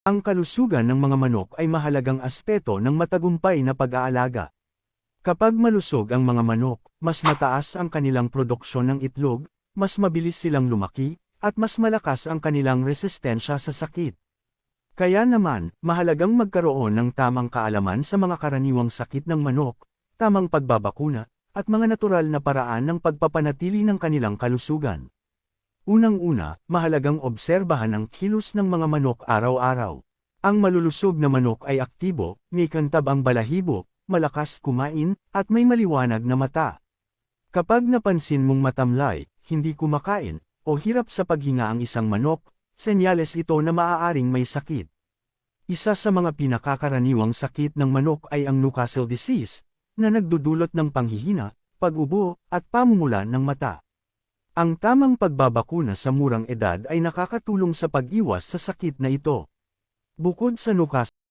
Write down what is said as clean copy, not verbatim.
Ang kalusugan ng mga manok ay mahalagang aspeto ng matagumpay na pag-aalaga. Kapag malusog ang mga manok, mas mataas ang kanilang produksyon ng itlog, mas mabilis silang lumaki, at mas malakas ang kanilang resistensya sa sakit. Kaya naman, mahalagang magkaroon ng tamang kaalaman sa mga karaniwang sakit ng manok, tamang pagbabakuna, at mga natural na paraan ng pagpapanatili ng kanilang kalusugan. Unang-una, mahalagang obserbahan ang kilos ng mga manok araw-araw. Ang malulusog na manok ay aktibo, may kantab ang balahibo, malakas kumain, at may maliwanag na mata. Kapag napansin mong matamlay, hindi kumakain, o hirap sa paghinga ang isang manok, senyales ito na maaaring may sakit. Isa sa mga pinakakaraniwang sakit ng manok ay ang Newcastle disease, na nagdudulot ng panghihina, pag-ubo, at pamumula ng mata. Ang tamang pagbabakuna sa murang edad ay nakakatulong sa pag-iwas sa sakit na ito. Bukod sa Newcastle